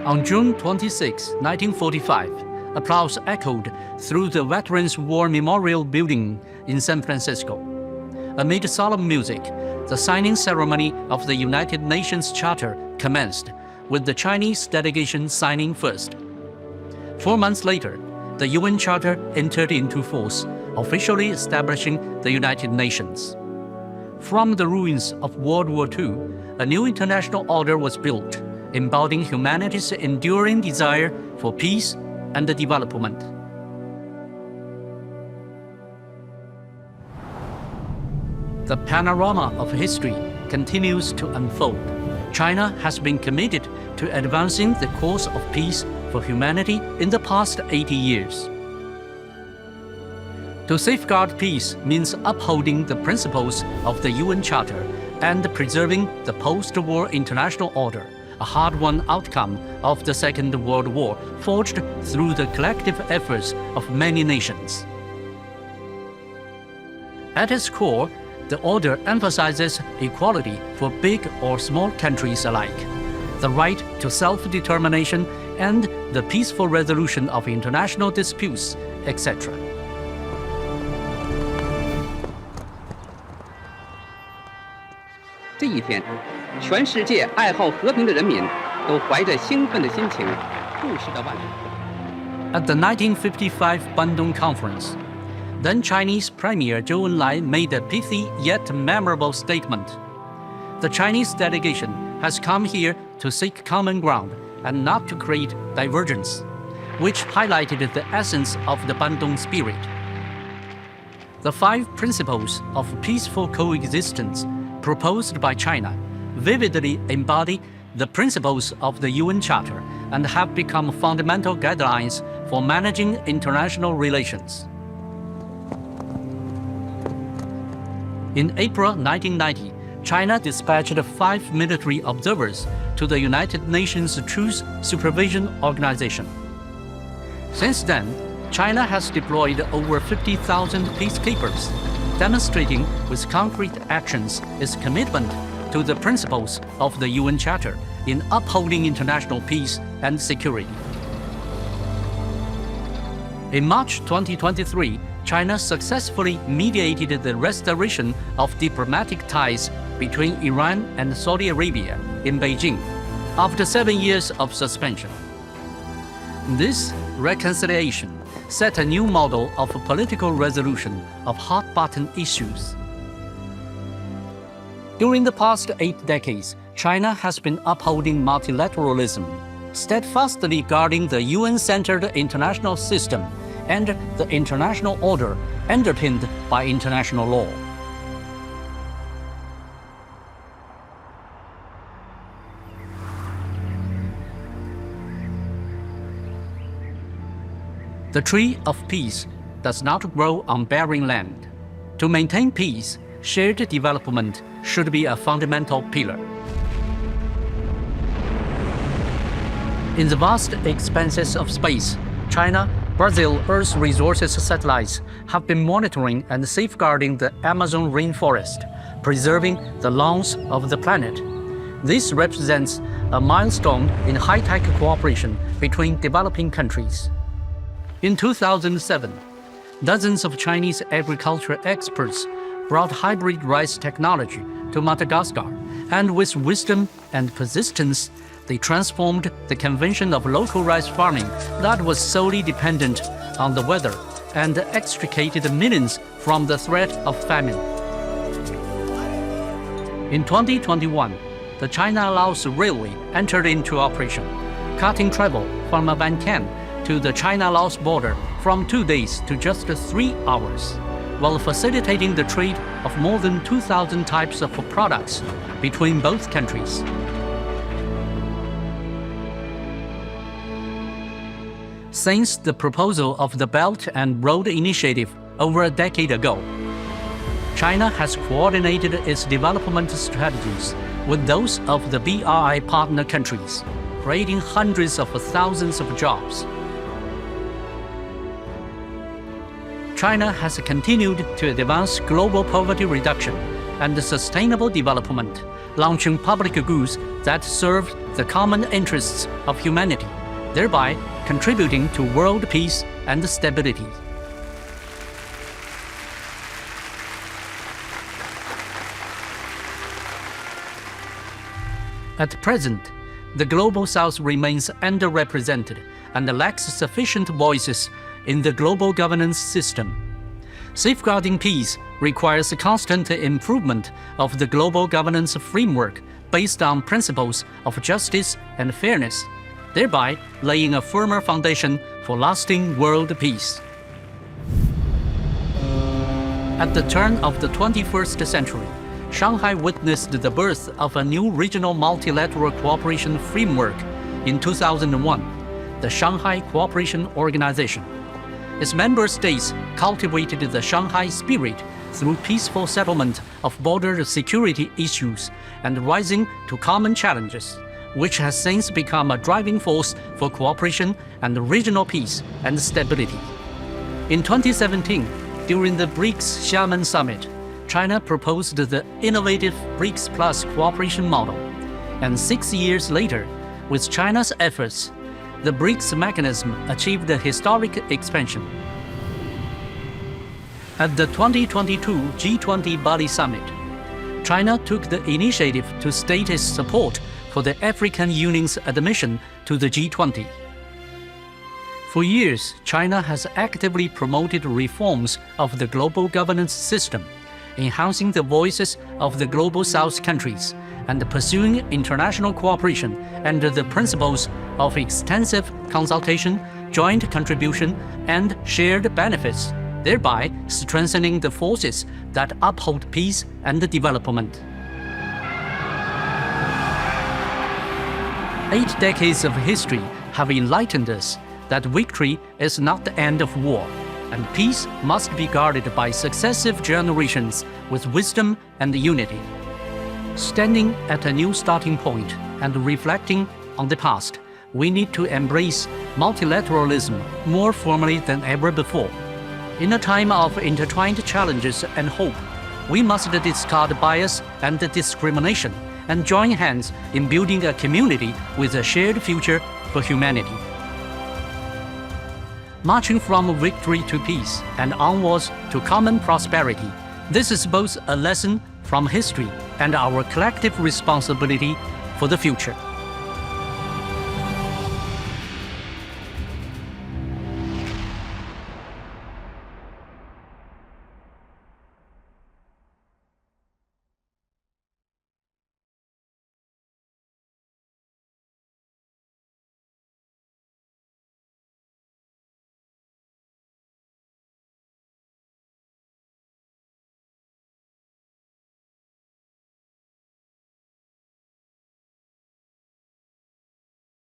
On June 26, 1945, applause echoed through the Veterans War Memorial Building in San Francisco. Amid solemn music, the signing ceremony of the United Nations Charter commenced, with the Chinese delegation signing first. 4 months later, the UN Charter entered into force, officially establishing the United Nations. From the ruins of World War II, a new international order was built, embodying humanity's enduring desire for peace and development. The panorama of history continues to unfold. China has been committed to advancing the cause of peace for humanity in the past 80 years. To safeguard peace means upholding the principles of the UN Charter and preserving the post-war international order, a hard-won outcome of the Second World War forged through the collective efforts of many nations. At its core, the order emphasizes equality for big or small countries alike, the right to self-determination and the peaceful resolution of international disputes, etc. 这一天，全世界爱好和平的人民都怀着兴奋的心情，注视着万里。 At the 1955 Bandung Conference, then Chinese Premier Zhou Enlai made a pithy yet memorable statement. The Chinese delegation has come here to seek common ground and not to create divergence, which highlighted the essence of the Bandung spirit. The 5 principles of peaceful coexistence proposed by China vividly embody the principles of the UN Charter and have become fundamental guidelines for managing international relations. In April 1990, China dispatched 5 military observers to the United Nations Truce Supervision Organization. Since then, China has deployed over 50,000 peacekeepers, demonstrating with concrete actions its commitment to the principles of the UN Charter in upholding international peace and security. In March 2023, China successfully mediated the restoration of diplomatic ties between Iran and Saudi Arabia in Beijing after 7 years of suspension. This reconciliation set a new model of political resolution of hot-button issues. During the past 8 decades, China has been upholding multilateralism, steadfastly guarding the UN-centered international system and the international order underpinned by international law. The tree of peace does not grow on barren land. To maintain peace, shared development should be a fundamental pillar. In the vast expanses of space, China, Brazil Earth Resources satellites have been monitoring and safeguarding the Amazon rainforest, preserving the lungs of the planet. This represents a milestone in high-tech cooperation between developing countries. In 2007, dozens of Chinese agriculture experts brought hybrid rice technology to Madagascar, and with wisdom and persistence, they transformed the convention of local rice farming that was solely dependent on the weather and extricated millions from the threat of famine. In 2021, the China-Laos Railway entered into operation, cutting travel from Van to the China-Laos border from 2 days to just 3 hours, while facilitating the trade of more than 2,000 types of products between both countries. Since the proposal of the Belt and Road Initiative over a decade ago, China has coordinated its development strategies with those of the BRI partner countries, creating hundreds of thousands of jobs. China has continued to advance global poverty reduction and sustainable development, launching public goods that serve the common interests of humanity, thereby contributing to world peace and stability. At present, the Global South remains underrepresented and lacks sufficient voices in the global governance system. Safeguarding peace requires a constant improvement of the global governance framework based on principles of justice and fairness, thereby laying a firmer foundation for lasting world peace. At the turn of the 21st century, Shanghai witnessed the birth of a new regional multilateral cooperation framework in 2001, the Shanghai Cooperation Organization. Its member states cultivated the Shanghai spirit through peaceful settlement of border security issues and rising to common challenges, which has since become a driving force for cooperation and regional peace and stability. In 2017, during the BRICS Xiamen Summit, China proposed the innovative BRICS Plus cooperation model, and 6 years later, with China's efforts, the BRICS mechanism achieved a historic expansion. At the 2022 G20 Bali Summit, China took the initiative to state its support for the African Union's admission to the G20. For years, China has actively promoted reforms of the global governance system, enhancing the voices of the Global South countries, and pursuing international cooperation under the principles of extensive consultation, joint contribution, and shared benefits, thereby strengthening the forces that uphold peace and development. 8 decades of history have enlightened us that victory is not the end of war, and peace must be guarded by successive generations with wisdom and unity. Standing at a new starting point and reflecting on the past, we need to embrace multilateralism more firmly than ever before. In a time of intertwined challenges and hope, we must discard bias and discrimination and join hands in building a community with a shared future for humanity. Marching from victory to peace and onwards to common prosperity, this is both a lesson from history and our collective responsibility for the future.